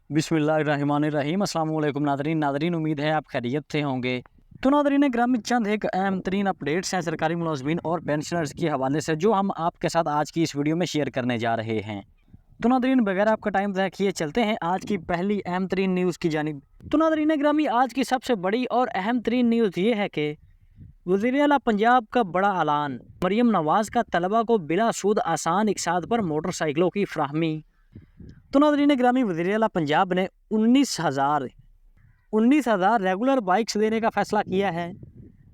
बिस्मिल्लाहिर्रहमानिर्रहीम। अस्सलाम वालेकुम नादरीन, उम्मीद है आप खैरियत से होंगे। तो नादरीन ग्रामीण चंद एक अहम तरीन अपडेट्स हैं सरकारी मुलाजमीन और पेंशनर्स के हवाले से जो हम आपके साथ आज की इस वीडियो में शेयर करने जा रहे हैं। तो नादरीन बगैर आपका टाइम ज़ाया किए चलते हैं आज की पहली अहम तरीन न्यूज़ की जानिब। तो नादरीन ग्रामी आज की सबसे बड़ी और अहम तरीन न्यूज़ ये है कि वज़ीर आला पंजाब का बड़ा ऐलान, मरियम नवाज़ का तलबा को बिला सूद आसान इकसाद पर मोटरसाइकिलों की फराहमी। तो नादरीन ग्रामी वज़ीर आला पंजाब ने 19,000 रेगुलर बाइक्स देने का फ़ैसला किया है,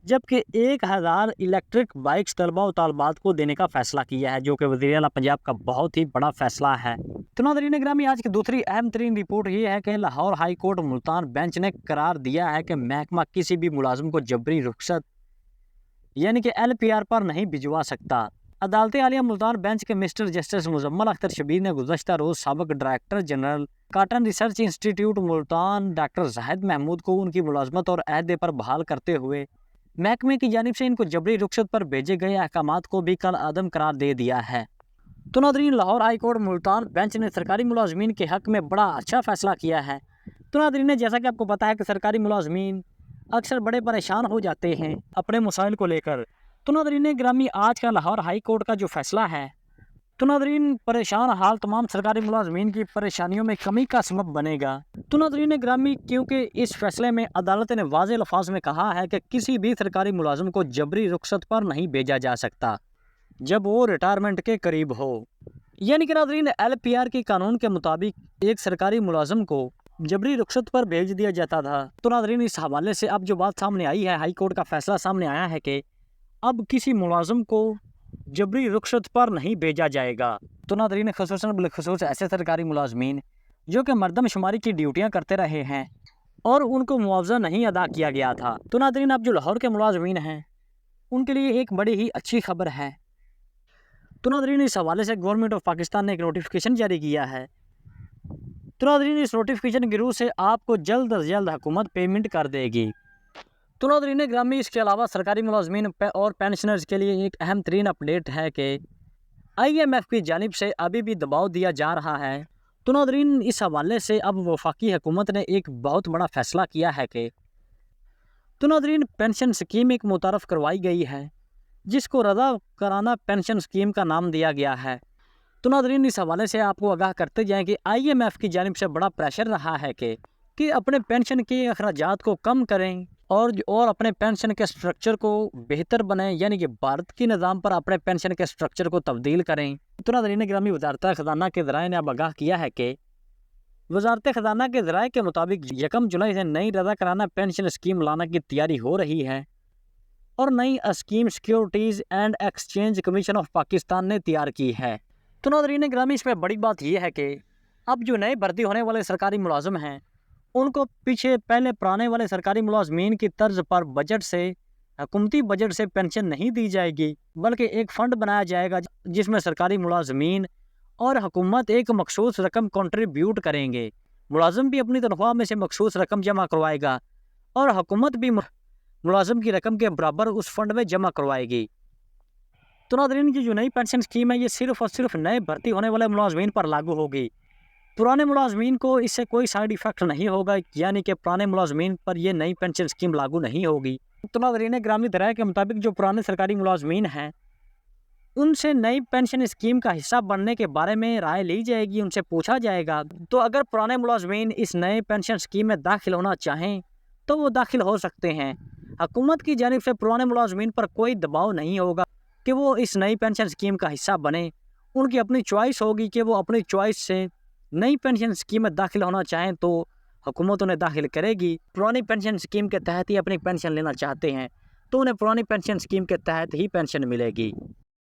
जबकि 1,000 इलेक्ट्रिक बाइक्स तलबा और तालबात को देने का फ़ैसला किया है, जो कि वज़ीर आला पंजाब का बहुत ही बड़ा फ़ैसला है। तो नादरीन ग्रामी आज की दूसरी अहम तरीन रिपोर्ट ये है कि Lahore high court Multan bench ने करार दिया है कि महकमा किसी भी मुलाजिम को जबरी रुखसत यानी कि LPR पर नहीं भिजवा सकता। अदालत आलिया मुल्तान बेंच के मिस्टर जस्टिस मुजम्मल अख्तर शबीर ने गुज़श्ता रोज़ साबिक director general cotton research institute Multan doctor Zahid Mahmood को उनकी मुलाजमत और अहदे पर बहाल करते हुए महकमे की जानिब से इनको जबरी रुखसत पर भेजे गए अहकामात को भी कल आदम करार दे दिया है। तो Nadreen Lahore high court Multan bench ने सरकारी मुलाजमीन के हक़ में बड़ा अच्छा फ़ैसला किया है। तो नादरीन जैसा कि आपको पता है कि सरकारी मुलाजमीन अक्सर बड़े परेशान हो जाते हैं अपने मसाइल को लेकर। तो नादरीन ग्रामी आज का लाहौर हाई कोर्ट का जो फैसला है, तो नादरीन परेशान हाल तमाम सरकारी मुलाजमीन की परेशानियों में कमी का सबब बनेगा। तो नादरीन ग्रामी क्योंकि इस फैसले में अदालत ने वाज़ेह लफ्ज़ में कहा है कि किसी भी सरकारी मुलाजिम को जबरी रुखसत पर नहीं भेजा जा सकता जब वो रिटायरमेंट के करीब हो। यानी कि नादरीन LPR के कानून के मुताबिक एक सरकारी मुलाजिम को जबरी रुखसत पर भेज दिया जाता था। तो नादरीन इस हवाले से अब जो बात सामने आई है, हाई कोर्ट का फैसला सामने आया है कि अब किसी मुलाजिम को जबरी रुखसत पर नहीं भेजा जाएगा। तो नादरीन ख़ुसूसन बिलख़ुसूस ऐसे सरकारी मुलाजमीन जो कि मरदमशुमारी की ड्यूटियाँ करते रहे हैं और उनको मुआवजा नहीं अदा किया गया था। तो नादरीन अब जो लाहौर के मुलाजमीन हैं उनके लिए एक बड़ी ही अच्छी खबर है। तो नादरीन इस हवाले से गवर्नमेंट ऑफ पाकिस्तान ने एक नोटिफिकेशन जारी किया है। तो नादरीन इस नोटिफिकेशन के रूह से आपको जल्द अज जल्द हुकूमत पेमेंट कर देगी। तो नादरीन ग्रामी इसके अलावा सरकारी मुलाजमीन और पेंशनर्स के लिए एक अहम तरीन अपडेट है कि IMF की जानिब से अभी भी दबाव दिया जा रहा है। तो नादरीन इस हवाले से अब वफाकी हुकूमत ने एक बहुत बड़ा फ़ैसला किया है कि तो नादरीन पेंशन स्कीम एक मुतारफ़ करवाई गई है जिसको रज़ा कराना पेंशन स्कीम का नाम दिया गया है। तो नादरीन इस हवाले से आपको आगाह करते जाएँ कि IMF की जानिब से बड़ा प्रेशर रहा है कि अपने पेंशन के अखराजात को कम करें और अपने पेंशन के स्ट्रक्चर को बेहतर बनाएं, यानी कि भारत के निज़ाम पर अपने पेंशन के स्ट्रक्चर को तब्दील करें। तो नादरीन ग्रामी वज़ारत ख़ज़ाना के ज़राए ने अब आगाह किया है कि वज़ारत ख़ज़ाना के ज़राए के मुताबिक 1 जुलाई से नई रज़ा कराना पेंशन स्कीम लाने की तैयारी हो रही है और नई scheme securities and exchange commission of Pakistan ने तैयार की है। तो नादरीन ग्रामी इसमें बड़ी बात यह है कि अब जो नए भर्ती होने वाले सरकारी मुलाजिम हैं उनको पीछे पहले पुराने वाले सरकारी मुलाजमीन की तर्ज पर बजट से हुकूमती बजट से पेंशन नहीं दी जाएगी, बल्कि एक फ़ंड बनाया जाएगा जिसमें सरकारी मुलाजमीन और हुकूमत एक मखसूस रकम कंट्रीब्यूट करेंगे। मुलाजिम भी अपनी तनख्वाह में से मखसूस रकम जमा करवाएगा और हुकूमत भी मुलाजिम की रकम के बराबर उस फंड में जमा करवाएगी। तो नादरीन की जो नई पेंशन स्कीम है ये सिर्फ़ और सिर्फ नए भर्ती होने वाले मुलाजमीन पर लागू होगी। पुराने मुलाजमीन को इससे कोई साइड इफ़ेक्ट नहीं होगा, यानी कि पुराने मुलाजमीन पर यह नई पेंशन स्कीम लागू नहीं होगी। तो नादरीन ग्रामी दराए के मुताबिक जो पुराने सरकारी मुलाजमीन हैं उनसे नई पेंशन स्कीम का हिस्सा बनने के बारे में राय ली जाएगी, उनसे पूछा जाएगा। तो अगर पुराने मुलाजमीन इस नए पेंशन स्कीम में दाखिल होना चाहें तो वो दाखिल हो सकते हैं। हुकूमत की जानिब से पुराने मुलाजमीन पर कोई दबाव नहीं होगा कि वो इस नई पेंशन स्कीम का हिस्सा बने। उनकी अपनी चॉइस होगी कि वो अपनी चॉइस से नई पेंशन स्कीम में दाखिल होना चाहें तो हुकूमत उन्हें दाखिल करेगी। पुरानी पेंशन स्कीम के तहत ही अपनी पेंशन लेना चाहते हैं तो उन्हें पुरानी पेंशन स्कीम के तहत ही पेंशन मिलेगी।